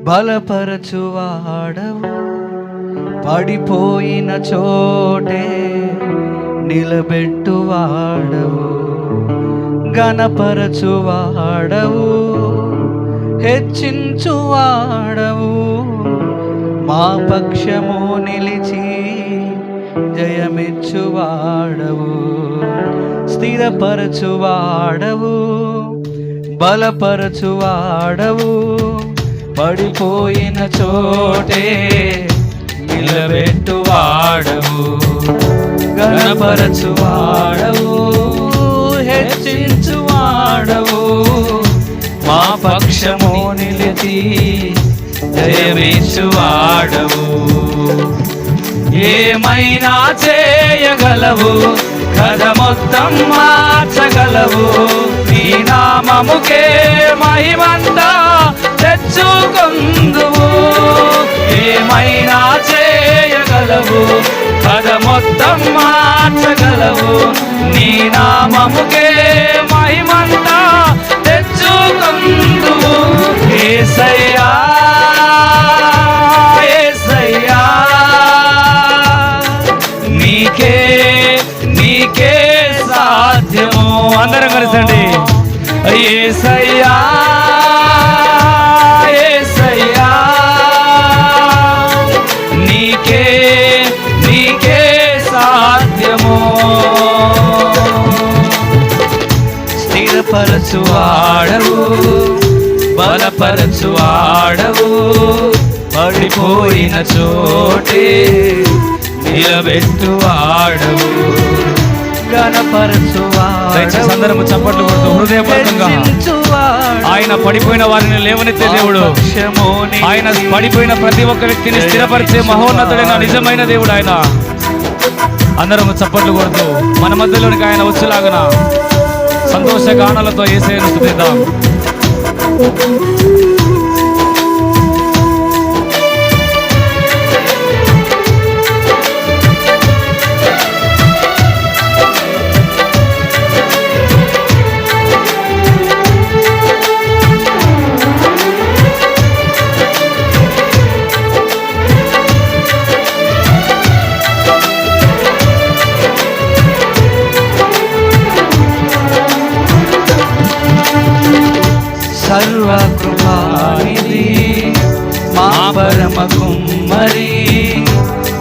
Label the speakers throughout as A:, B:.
A: బలపరచువాడవు, పడిపోయిన చోటే నిలబెట్టువాడవు, ఘనపరచువాడవు, హెచ్చించువాడవు, మా పక్షము నిలిచి జయమిచ్చువాడవు, స్థిరపరచువాడవు, బలపరచువాడవు, పడిపోయిన చోటే నిలబెట్టువాడవు, ఘనపరచువాడవు, హెచ్చించువాడవు, మా పక్షము నిలిచి జయమిచ్చువాడవు. ఏమైనా చేయగలవు, కథ మొత్తం మార్చగలవు, నీ నామముకే మహిమంతా తెచ్చుకొందువు. ఏమైనా చేయగలవు, కథ మొత్తం మార్చగలవు, నీ నామముకే మహిమంతా తెచ్చుకొందువు. యేసయ్యా యేసయ్యా, నీకే నీకే సాధ్యము. అందరం కలిసండి. యేసయ్యా యేసయ్యా, నీకే నీకే సాధ్యము. స్థిరపరచువాడవు, బలపరచువాడవు, పడిపోయిన చోటే నిలబెట్టువాడవు, ఘనపరచువాడవు. అందరము చప్పట్లు కొడుతూ హృదయపూర్వకంగా ఆయన పడిపోయిన వారిని లేవనెత్తే దేవుడు, ఆయన పడిపోయిన ప్రతి ఒక్క వ్యక్తిని స్థిరపరిచే మహోన్నతుడైన నిజమైన దేవుడు ఆయన. అందరము చప్పట్లు కొడుతూ మన మధ్యలోనికి ఆయన వచ్చేలాగన సంతోష గానాలతో యేసయ్యను స్తుతిద్దాం. సర్వకృపానిధి మా పరమ కుమ్మరి,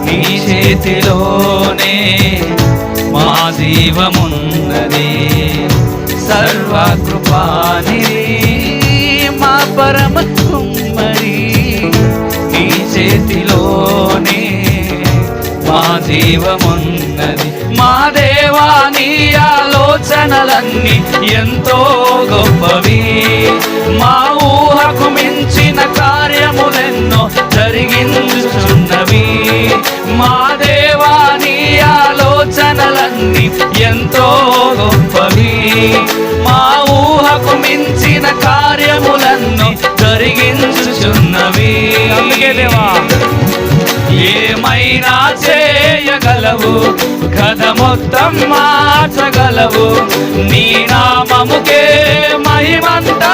A: నీ చేతిలోనే మా జీవమున్నది. సర్వకృపానిధి మా పరమ కుమ్మరి, నీ చేతిలోనే మా జీవమున్నది. మా దేవా నీ ఆలోచనలన్నీ ఎంతో గొప్పవి, మా ఊహకు మించిన కార్యములెన్నో జరిగించుచున్నవి. మా దేవా నీ ఆలోచనలన్నీ ఎంతో గొప్పవి, మా ఊహకు మించిన కార్యములెన్నో జరిగించుచున్నవి. అందుకే దేవా ఏమైనా చేయగలవు, కథ మొత్తం మార్చగలవు, నీ నామముకే మహిమంతా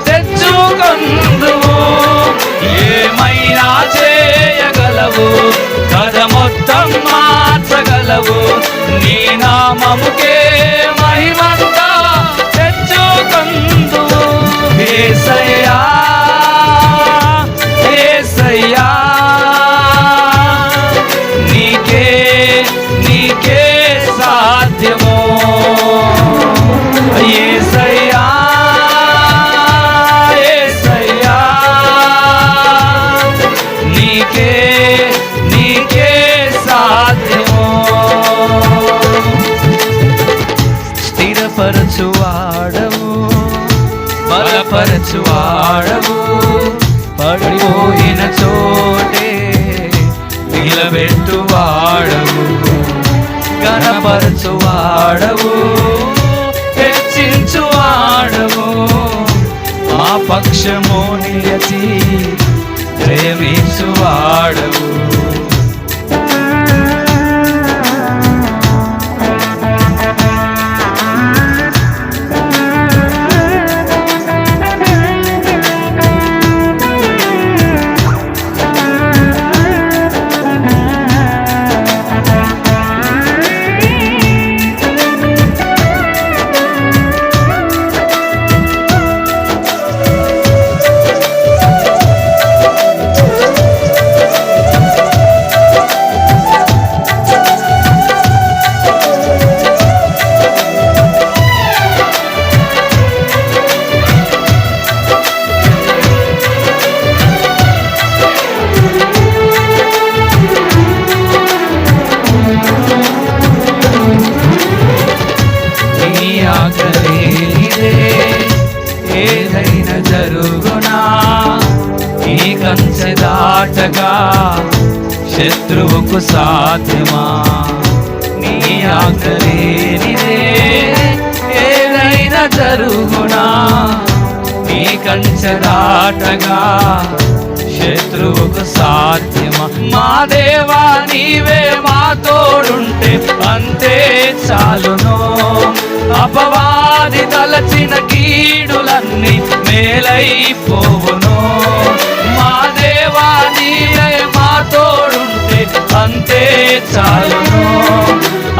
A: తెచ్చుకొందువు. ఏమైనా చేయగలవు, కథ మొత్తం మార్చగలవు, నీ నామముకే మహిమంతా తెచ్చుకొందువు. యేసయ్యా యేసయ్యా, నీకే సాధ్యము. యేసయ్యా యేసయ్యా, నీకే నీకే సాధ్యము. స్థిరపరచువాడవు, బలపరచువాడవు, పడిపోయిన చోటే నిలబెట్టువాడవు, ఘనపరచువాడవు, హెచ్చించువాడవు, మా పక్షము నిలిచి ప్రేమించువాడవు. జరుగునా? ఈ కంచె దాటగా శత్రువుకు సాధ్యమా? నీ ఆజ్ఞ లేనిదే ఏదైనా జరుగునా? ఈ కంచె దాటగా శత్రువుకు సాధ్యమా? మా దేవా నీవే మా తోడుంటే అంతే చాలును. అపవాది తలచిన కీడులన్నీ మేలైపోవును. మా దేవా నీవే మా తోడుంటే అంతే చాలును.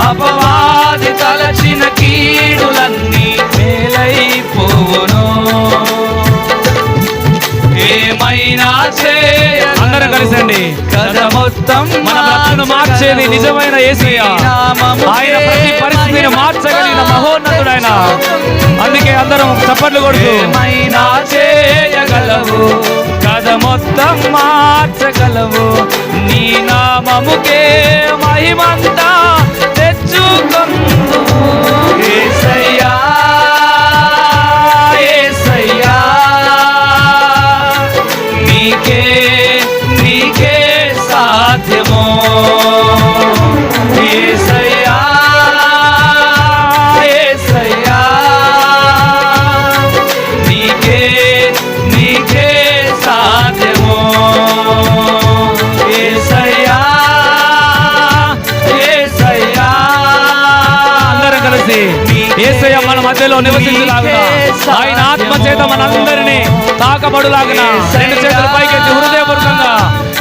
A: అపవాది తలచిన కీడులన్నీ మేలైపోవును. ఏమైనా అందరం కలిసండి. కథ మొత్తం మన బ్రతుకును మార్చేది నిజమైన యేసయ్య. ఆయన ప్రతి పరిస్థితిని మార్చగలిగిన మహోన్నతుడైన. అందుకే అందరం చప్పట్లు కొడుతూ ఏమైనా చేయగలవు, కథ మొత్తం మార్చగలవు. నీ నామముకే మహిమంతా తెచ్చుకొందువు. యేసయ్యా యేసయ్యా నీకే నీకే సాధ్యమో. యేసయ్యా యేసయ్యా నీకే నీకే సాధ్యమో. యేసయ్యా యేసయ్యా అందరం కలిసి యేసయ్య మన మధ్యలో నివసించులాగునా, ఆయన ఆత్మ చేత మనందరినీ తాకబడులాగునా రెండు చేతుల పైకెత్తి హృదయపూర్వకంగా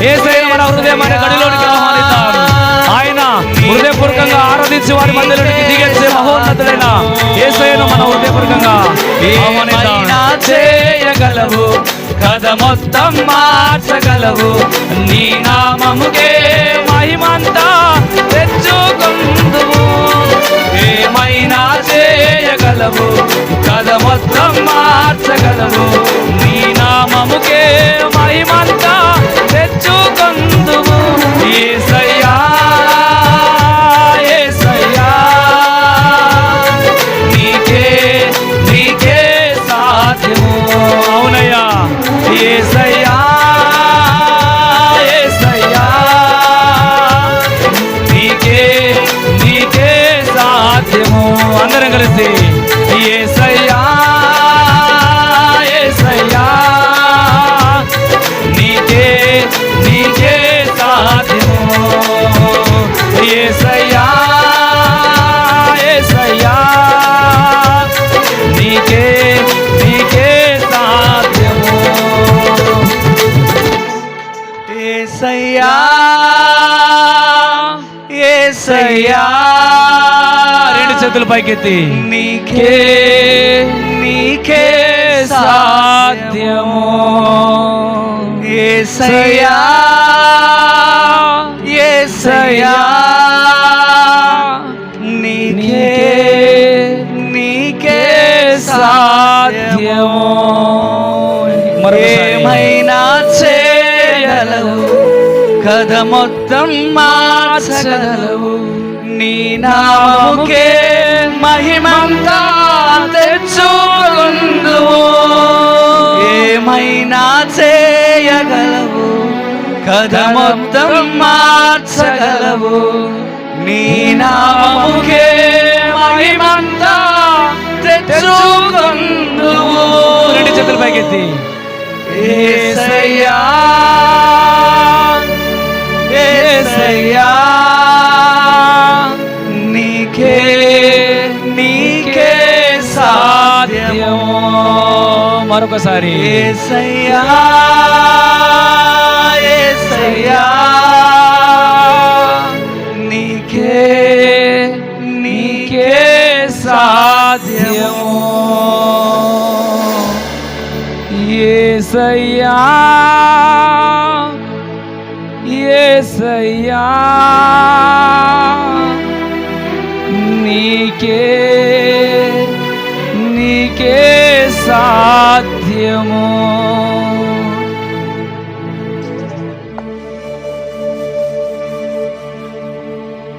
A: యేసయ్య మన హృదయమైన గడిలోనికి ఆహ్వానిద్దాం. ఆయన హృదయపూర్వకంగా ఆరాధించి వారి మధ్యలోనికి దిగేసే మహోన్నతుడైన యేసయ్యను మన హృదయపూర్వకంగా ఆహ్వానిద్దాం. చేయగలవు, కథ మొత్తం మార్చగలవు. నీ నామముకే మహిమంతా తెచ్చుకొందువు. ఏమైనా చేయగలవు, కథ మొత్తం మార్చగలవు. నీ నామముకే మహిమంతా తెచ్చుకొందువు. యేసయ్యా యేసయ్యా నీకే నీకే సాధ్యము. అవునయ్యా యేసయ్యా యేసయ్యా నీకే నీకే సాధ్యము. అందరం కలిసి యేసయ్యా యేసయ్యా నీకే నీకే సాధ్యము. యేసయ్యా యేసయ్యా నీకే నీకే సాధ్యము. యేసయ్యా యేసయ్యా రెండు చేతుల పైకెత్తి నీకే నీకే సాధ్యము. యేసయ్యా యేసయ్యా నీకే నీకే సాధ్యము. ఏమైనా చేయగలవు, కథ మొత్తం మార్చగలవు. నీ నామముకే మహిమంతా తెచ్చుకొందువు. ఏమైనా చేయగలవు, కథ మొత్తం మార్చగలవు. నీ నామముకే మహిమంతా తెచ్చుకొందువు. రెండు చేతుల పైకెత్తి యేసయ్యా యేసయ్యా నీకే నీకే సాధ్యము. మరొకసారి యేసయ్యా యేసయ్యా నీకే నీకే సాధ్యము. యేసయ్యా యేసయ్యా నీకే నీకే సాధ్యము.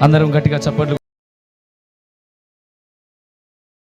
A: అందరం గట్టిగా చప్పట్లు